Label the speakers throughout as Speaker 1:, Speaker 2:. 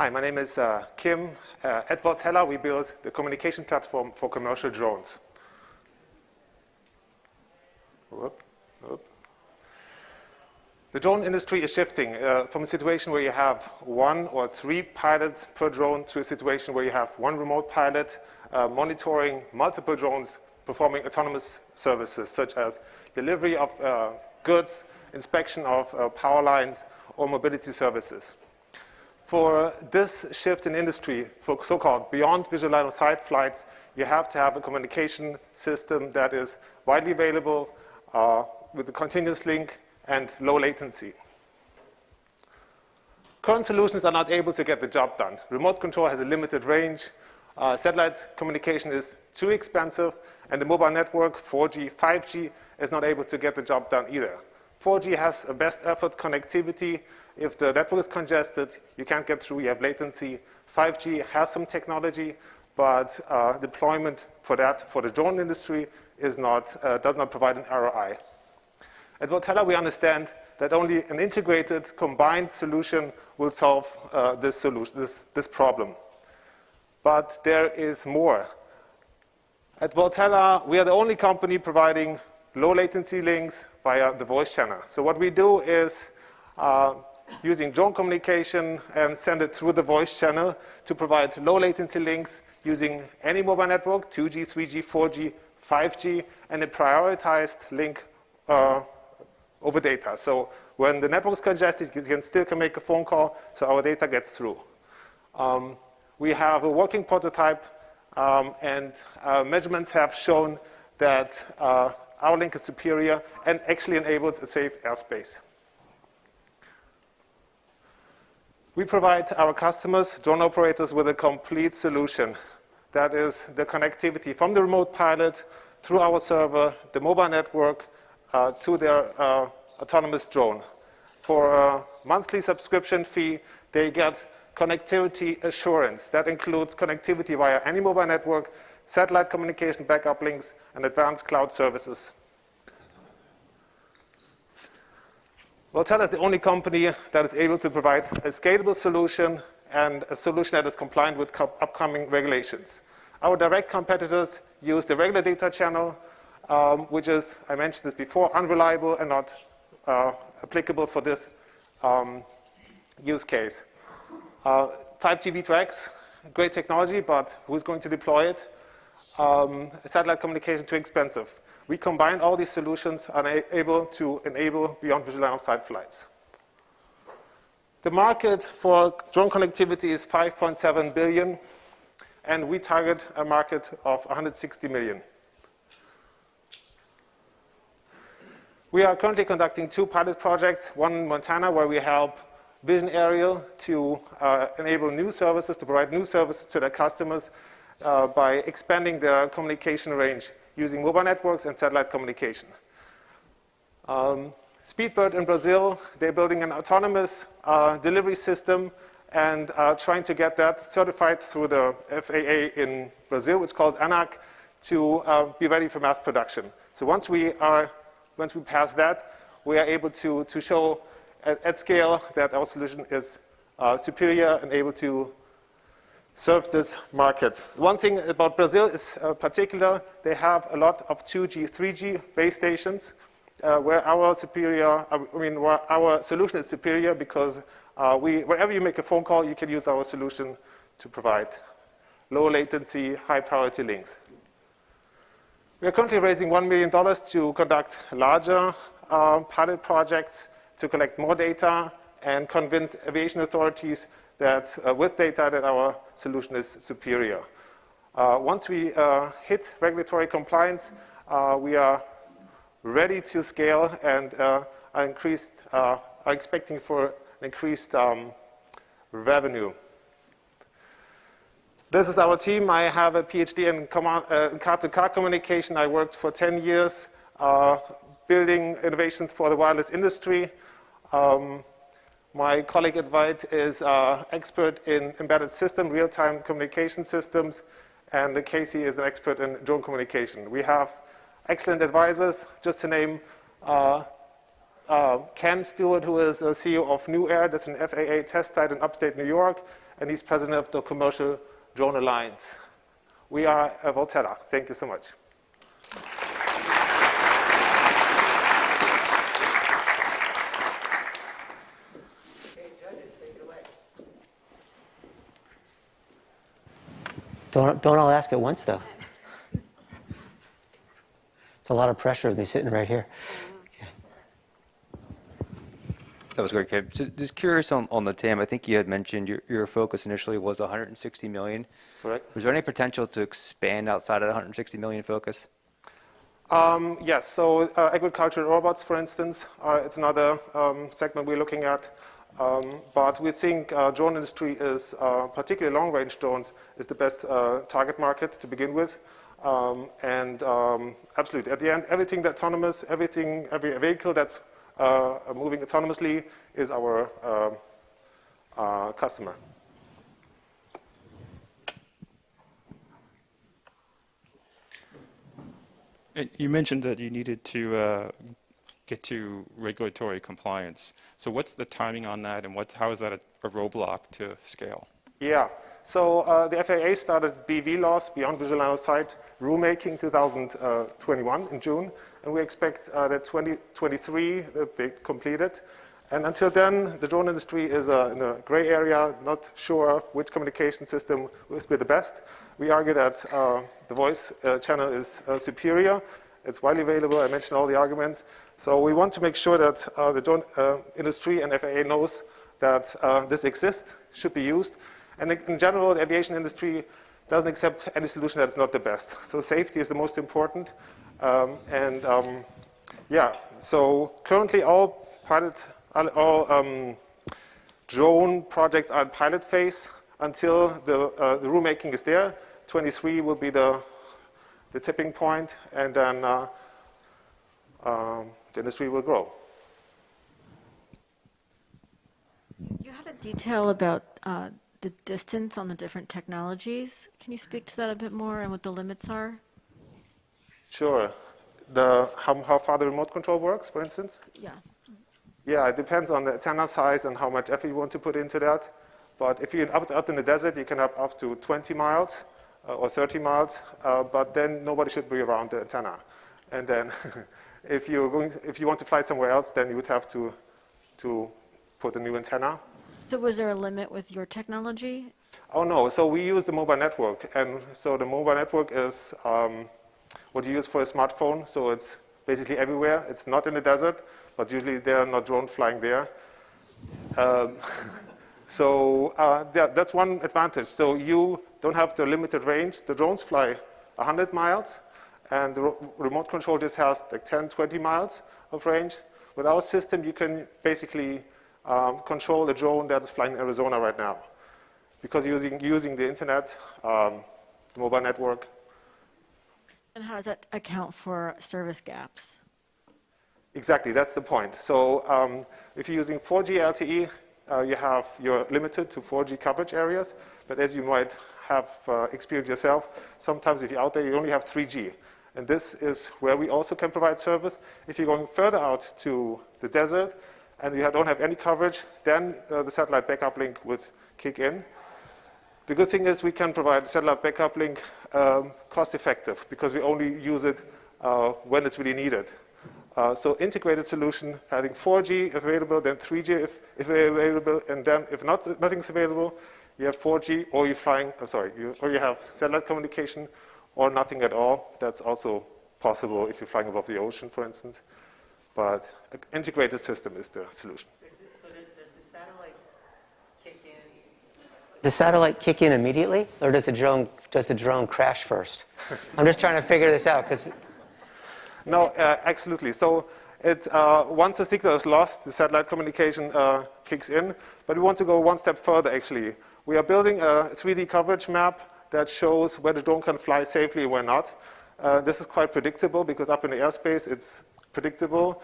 Speaker 1: Hi, my name is Kim. At Voltela, we build the communication platform for commercial drones. The drone industry is shifting from a situation where you have 1 or 3 pilots per drone to a situation where you have 1 remote pilot monitoring multiple drones performing autonomous services such as delivery of goods, inspection of power lines, or mobility services. For this shift in industry, for so-called beyond visual line of sight flights, you have to have a communication system that is widely available with a continuous link and low latency. Current solutions are not able to get the job done. Remote control has a limited range. Satellite communication is too expensive, and the mobile network, 4G, 5G, is not able to get the job done either. 4G has a best effort connectivity. If the network is congested, you can't get through, you have latency. 5G has some technology, but deployment for that, for the drone industry, does not provide an ROI. At Voltela, we understand that only an integrated, combined solution will solve this problem. But there is more. At Voltela, we are the only company providing low latency links via the voice channel. So what we do is using drone communication and send it through the voice channel to provide low latency links using any mobile network, 2G, 3G, 4G, 5G, and a prioritized link over data. So when the network is congested, you can still make a phone call, so our data gets through. We have a working prototype, and measurements have shown that our link is superior and actually enables a safe airspace. We provide our customers, drone operators, with a complete solution. That is the connectivity from the remote pilot through our server, the mobile network, to their autonomous drone. For a monthly subscription fee, they get connectivity assurance. That includes connectivity via any mobile network, satellite communication backup links, and advanced cloud services. Voltela is the only company that is able to provide a scalable solution and a solution that is compliant with upcoming regulations. Our direct competitors use the regular data channel, which is, I mentioned this before, unreliable and not applicable for this use case. 5G V2X, great technology, but who's going to deploy it? Satellite communication, too expensive. We combine all these solutions and are able to enable beyond visual line of sight flights. The market for drone connectivity is 5.7 billion, and we target a market of 160 million. We are currently conducting 2 pilot projects, one in Montana, where we help Vision Aerial to enable new services, to provide new services to their customers by expanding their communication range using mobile networks and satellite communication. Speedbird in Brazil, they're building an autonomous delivery system and are trying to get that certified through the FAA in Brazil, which is called ANAC, to be ready for mass production. So once we pass that, we are able to show at scale that our solution is superior and able to serve this market. One thing about Brazil is particular, they have a lot of 2G, 3G base stations where our solution is superior because wherever you make a phone call, you can use our solution to provide low latency, high priority links. We are currently raising $1 million to conduct larger pilot projects to collect more data and convince aviation authorities that with data that our solution is superior. Once we hit regulatory compliance, we are ready to scale and are expecting for an increased revenue. This is our team. I have a PhD in car-to-car communication. I worked for 10 years building innovations for the wireless industry. My colleague Edvard is an expert in embedded system, real-time communication systems, and Casey is an expert in drone communication. We have excellent advisors, just to name Ken Stewart, who is a CEO of New Air, that's an FAA test site in upstate New York, and he's president of the Commercial Drone Alliance. We are Voltela. Thank you so much.
Speaker 2: Don't all ask at once, though. It's a lot of pressure with me sitting right here. Okay.
Speaker 3: That was great, Kip. So just curious on the TAM. I think you had mentioned your focus initially was 160 million.
Speaker 1: Correct.
Speaker 3: Was there any potential to expand outside of the 160 million focus?
Speaker 1: Yes. So agricultural robots, for instance, it's another segment we're looking at. But we think drone industry is, particularly long-range drones, is the best target market to begin with. Absolutely, at the end, everything that's autonomous, every vehicle that's moving autonomously is our customer.
Speaker 4: And you mentioned that you needed to get to regulatory compliance. So what's the timing on that, and how is that a roadblock to scale?
Speaker 1: Yeah, so the FAA started BV laws, Beyond Visual Line of Sight, rulemaking 2021 in June, and we expect that 2023 that they completed. And until then, the drone industry is in a gray area, not sure which communication system will be the best. We argue that the voice channel is superior. It's widely available. I mentioned all the arguments. So we want to make sure that the drone industry and FAA knows that this exists, should be used. And in general, the aviation industry doesn't accept any solution that's not the best. So safety is the most important. Yeah, so currently all drone projects are in pilot phase until the rulemaking is there. 23 will be the tipping point, and then the industry will grow.
Speaker 5: You had a detail about the distance on the different technologies. Can you speak to that a bit more and what the limits are?
Speaker 1: Sure. How far the remote control works, for instance?
Speaker 5: Yeah.
Speaker 1: Yeah, it depends on the antenna size and how much effort you want to put into that. But if you're out in the desert, you can have up to 20 miles or 30 miles, but then nobody should be around the antenna. And then if you want to fly somewhere else, then you would have to put a new antenna.
Speaker 5: So was there a limit with your technology?
Speaker 1: Oh, no. So we use the mobile network. And so the mobile network is what you use for a smartphone. So it's basically everywhere. It's not in the desert, but usually there are not drones flying there. That's one advantage. So you don't have the limited range. The drones fly 100 miles, and the remote control just has like 10, 20 miles of range. With our system, you can basically control the drone that is flying in Arizona right now, because using the internet, the mobile network.
Speaker 5: And how does that account for service gaps?
Speaker 1: Exactly, that's the point. So if you're using 4G LTE, you're limited to 4G coverage areas, but as you might have experienced yourself, sometimes if you're out there, you only have 3G. And this is where we also can provide service. If you're going further out to the desert and you don't have any coverage, then the satellite backup link would kick in. The good thing is we can provide satellite backup link cost effective, because we only use it when it's really needed. So integrated solution, having 4G available, then 3G if available, and then if nothing's available, you have 4G, or you have satellite communication, or nothing at all. That's also possible if you're flying above the ocean, for instance. But an integrated system is the solution.
Speaker 2: So does the satellite kick in? Does the satellite kick in immediately, or does the drone crash first? I'm just trying to figure this out, because.
Speaker 1: No, absolutely. So once the signal is lost, the satellite communication kicks in. But we want to go one step further, actually. We are building a 3D coverage map that shows where the drone can fly safely and where not. This is quite predictable, because up in the airspace, it's predictable.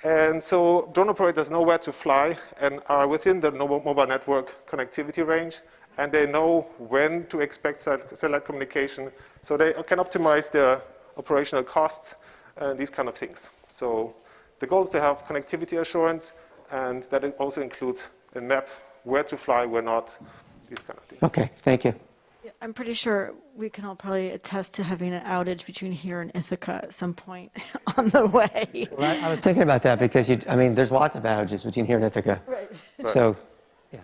Speaker 1: And so drone operators know where to fly and are within the mobile network connectivity range. And they know when to expect satellite communication. So they can optimize their operational costs and these kind of things. So the goal is to have connectivity assurance, and that also includes a map where to fly, where not, these kind of things.
Speaker 2: Okay, thank you.
Speaker 5: Yeah, I'm pretty sure we can all probably attest to having an outage between here and Ithaca at some point on the way.
Speaker 2: Well, I was thinking about that because I mean, there's lots of outages between here and Ithaca.
Speaker 5: Right.
Speaker 2: So, yeah.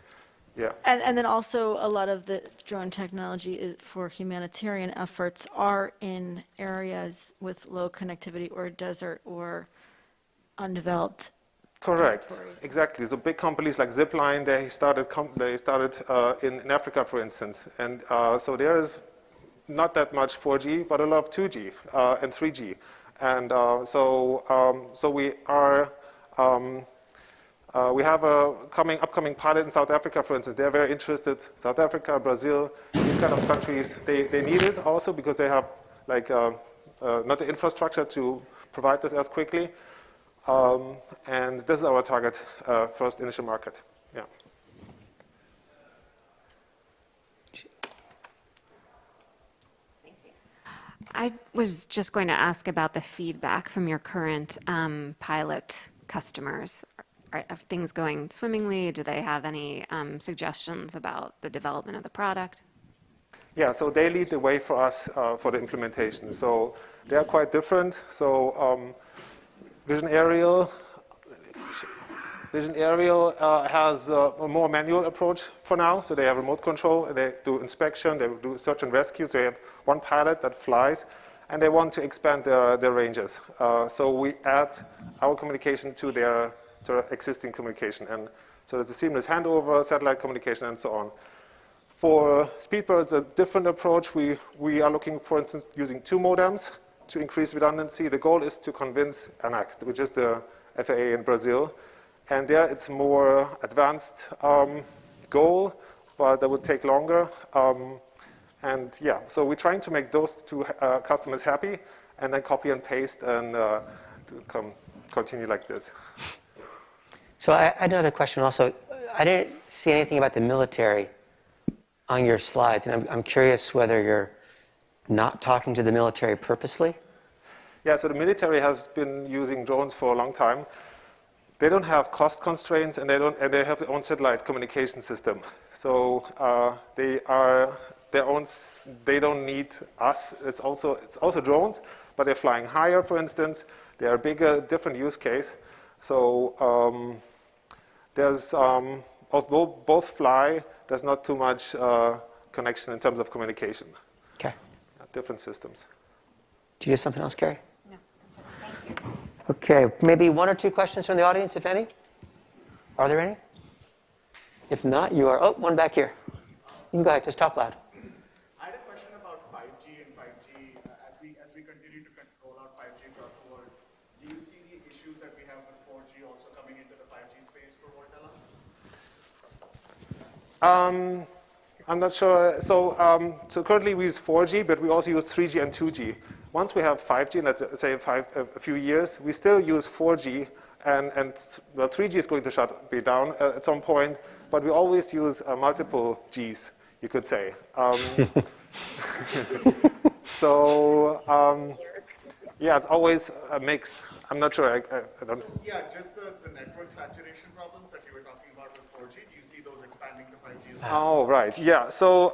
Speaker 1: Yeah.
Speaker 5: And then also a lot of the drone technology for humanitarian efforts are in areas with low connectivity or desert or undeveloped.
Speaker 1: Correct,
Speaker 5: territories.
Speaker 1: exactly. So big companies like Zipline, they started in Africa, for instance, and so there is not that much 4G, but a lot of 2G and 3G, and so we have a upcoming pilot in South Africa, for instance. They're very interested. South Africa, Brazil, these kind of countries, they need it also because they have like not the infrastructure to provide this as quickly. And this is our target first initial market. Yeah.
Speaker 6: I was just going to ask about the feedback from your current pilot customers. Are things going swimmingly? Do they have any suggestions about the development of the product?
Speaker 1: Yeah, so they lead the way for us for the implementation. So they are quite different. So Vision Aerial has a more manual approach for now. So they have remote control, and they do inspection, they do search and rescue. So they have one pilot that flies, and they want to expand their ranges. So we add our communication to their existing communication. And so there's a seamless handover, satellite communication, and so on. For Speedbird, a different approach. We are looking, for instance, using 2 modems to increase redundancy. The goal is to convince ANAC, which is the FAA in Brazil. And there it's more advanced goal, but that would take longer. And yeah, so we're trying to make those 2 customers happy, and then copy and paste and continue like this.
Speaker 2: So I had another question also. I didn't see anything about the military on your slides, and I'm curious whether you're not talking to the military purposely?
Speaker 1: Yeah, so the military has been using drones for a long time. They don't have cost constraints, and they have their own satellite communication system. So they are their own. They don't need us. It's also drones, but they're flying higher, for instance. They are bigger, different use case. So there's both fly. There's not too much connection in terms of communication.
Speaker 2: Okay.
Speaker 1: Different systems.
Speaker 2: Do you have something else, Carrie?
Speaker 6: No. Thank you.
Speaker 2: Okay, maybe 1 or 2 questions from the audience, if any? Are there any? If not, you are. Oh, one back here. You can go ahead, just talk loud.
Speaker 7: I had a question about 5G and 5G. As we continue to roll out 5G across the world, do you see the issues that we have with 4G also coming into the 5G space for Voltela?
Speaker 1: I'm not sure. So currently we use 4G, but we also use 3G and 2G. Once we have 5G, let's say a few years, we still use 4G, and well, 3G is going to be down at some point, but we always use multiple Gs, you could say. Yeah, it's always a mix. I'm not sure. I don't.
Speaker 7: So, yeah, just the network saturation problems that you were talking about with 4G, do you see those expanding to 5G as well?
Speaker 1: Oh, right. Yeah. So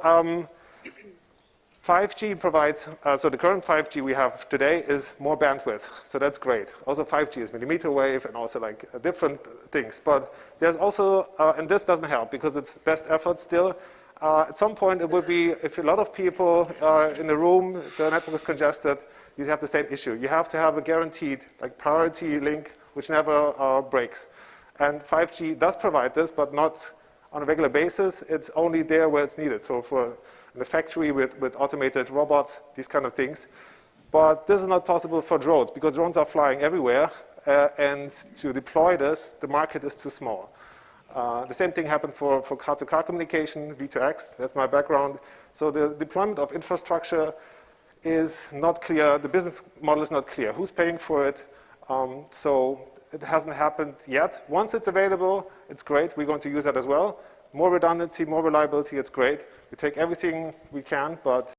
Speaker 1: 5G provides, so the current 5G we have today is more bandwidth. So that's great. Also 5G is millimeter wave and also like different things. But there's also, and this doesn't help because it's best effort still. At some point it would be, if a lot of people are in the room, the network is congested, you have the same issue. You have to have a guaranteed like priority link which never breaks. And 5G does provide this, but not on a regular basis. It's only there where it's needed. So for in a factory with automated robots, these kind of things. But this is not possible for drones because drones are flying everywhere. And to deploy this, the market is too small. The same thing happened for car-to-car communication, V2X. That's my background. So the deployment of infrastructure is not clear. The business model is not clear. Who's paying for it? So it hasn't happened yet. Once it's available, it's great. We're going to use that as well. More redundancy, more reliability, it's great. We take everything we can, but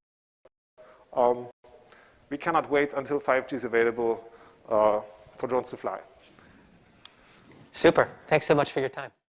Speaker 1: we cannot wait until 5G is available for drones to fly.
Speaker 2: Super. Thanks so much for your time.